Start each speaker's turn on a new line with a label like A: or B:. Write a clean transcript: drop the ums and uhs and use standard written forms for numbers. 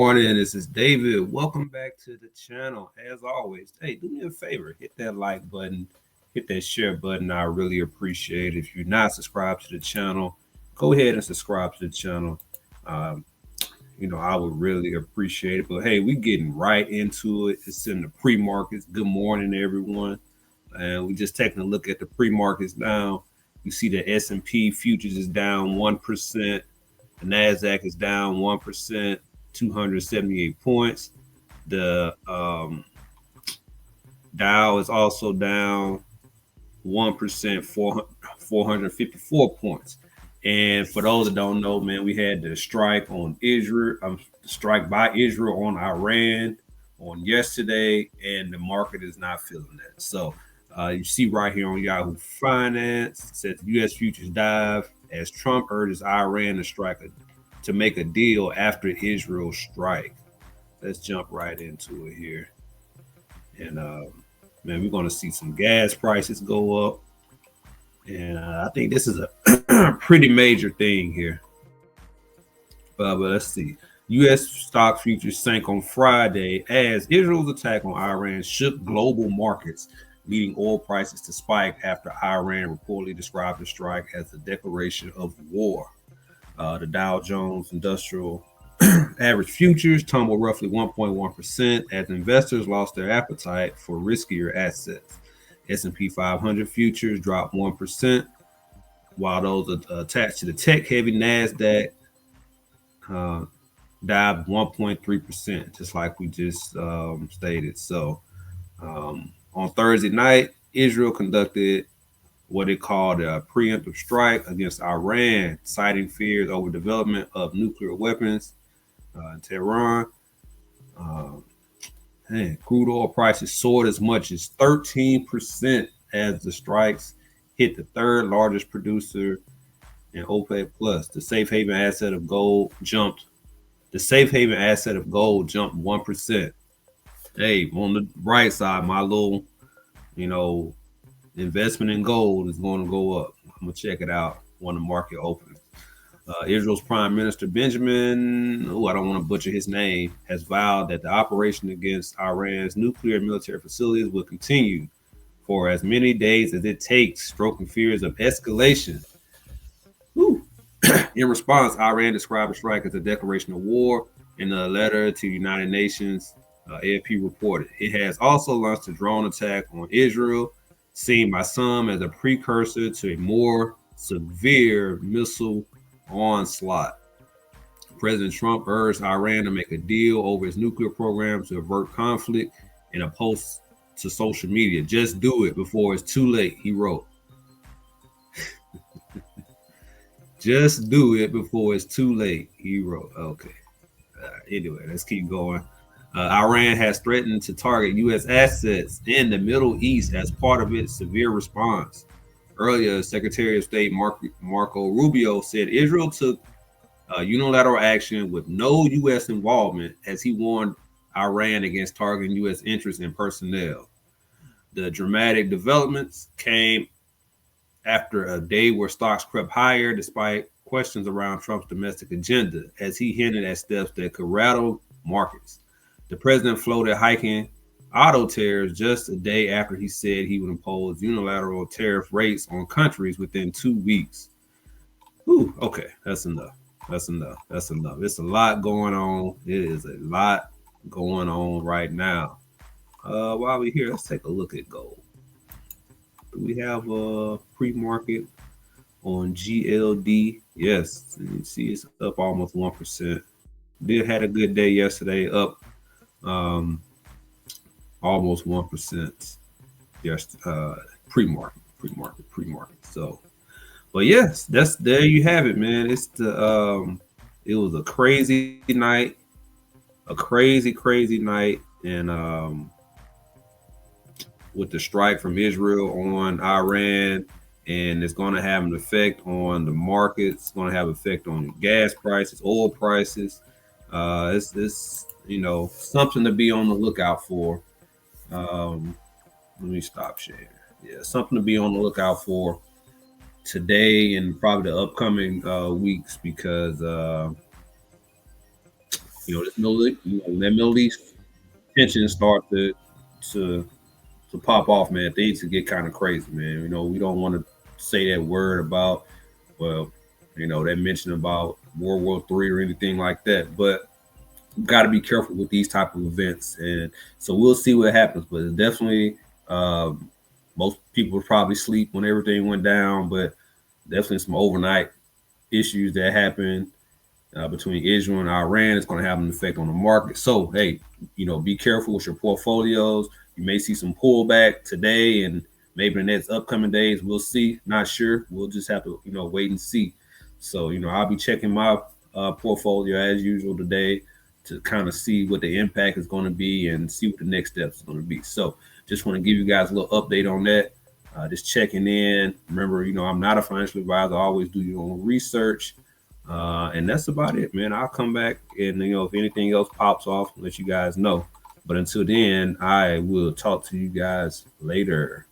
A: morning. This is David. Welcome back to the channel. As always, hey, do me a favor, hit that like button, hit that share button. I really appreciate it. If you're not subscribed to the channel, go ahead and subscribe to the channel. Um, I would really appreciate it. But hey, we getting right into it. It's in the pre-markets. Good morning, everyone. And we just taking a look at the pre-markets now. You see the S&P futures is down 1%. The NASDAQ is down 1%, 278 points. The Dow is also down 1%, 454 points. And for those that don't know, man, we had the strike on Israel, strike by Israel on Iran on yesterday, and the market is not feeling that. So you see right here on Yahoo Finance, it says U.S. futures dive as Trump urges Iran to make a deal after Israel strike. Let's jump right into it here. And man, we're going to see some gas prices go up. And I think this is a pretty major thing here. But let's see. U.S. stock futures sank on Friday as Israel's attack on Iran shook global markets, leading oil prices to spike after Iran reportedly described the strike as a declaration of war. The Dow Jones Industrial Average futures tumbled roughly 1.1% as investors lost their appetite for riskier assets. S&P 500 futures dropped 1%, while those attached to the tech-heavy NASDAQ dived 1.3%, just like we just stated. So on Thursday night, Israel conducted what it called a preemptive strike against Iran, citing fears over development of nuclear weapons in Tehran. Crude oil prices soared as much as 13% as the strikes hit the third largest producer in OPEC plus. The safe haven asset of gold jumped. The safe haven asset of gold jumped 1%. Hey, on the bright side, my little, investment in gold is going to go up. I'm gonna check it out when the market opens. Israel's Prime Minister Benjamin, I don't want to butcher his name, has vowed that the operation against Iran's nuclear and military facilities will continue for as many days as it takes, stroking fears of escalation. In response, Iran described the strike as a declaration of war in a letter to the United Nations. AFP reported it has also launched a drone attack on Israel, seen by some as a precursor to a more severe missile onslaught. President Trump urged Iran to make a deal over its nuclear program to avert conflict in a post to social media. Just do it before it's too late, he wrote. Just do it before it's too late, he wrote. Okay. Anyway, let's keep going. Iran has threatened to target U.S. assets in the Middle East as part of its severe response. Earlier, Secretary of State Marco Rubio said Israel took unilateral action with no U.S. involvement as he warned Iran against targeting U.S. interests and personnel. The dramatic developments came after a day where stocks crept higher despite questions around Trump's domestic agenda, as he hinted at steps that could rattle markets. The president floated hiking auto tariffs just a day after he said he would impose unilateral tariff rates on countries within 2 weeks. Okay, that's enough. That's enough. It's a lot going on. It is a lot going on right now. While we're here, let's take a look at gold. Do we have a pre-market on GLD? Yes, you see it's up almost 1%. Did had a good day yesterday, up almost 1%. Yes, pre-market. So, but yes, there you have it, man. It's it was a crazy night, crazy night, and with the strike from Israel on Iran, and it's going to have an effect on the markets. It's going to have an effect on gas prices, oil prices. It's something to be on the lookout for. Let me stop sharing. Yeah, something to be on the lookout for today and probably the upcoming weeks, because That Middle East tension start to to pop off, man. Things to get kind of crazy, man. We don't want to say that word about, well, that mention about World War III or anything like that, but we've got to be careful with these type of events, and so we'll see what happens. But it's definitely, most people would probably sleep when everything went down, but definitely some overnight issues that happened between Israel and Iran is going to have an effect on the market. So, hey, be careful with your portfolios. You may see some pullback today and maybe the next upcoming days. We'll see. Not sure. We'll just have to, wait and see. So, I'll be checking my portfolio as usual today to kind of see what the impact is going to be and see what the next steps is going to be. So, just want to give you guys a little update on that. Just checking in. Remember, I'm not a financial advisor. Always do your own research. And that's about it, man. I'll come back and if anything else pops off, let you guys know. But until then, I will talk to you guys later.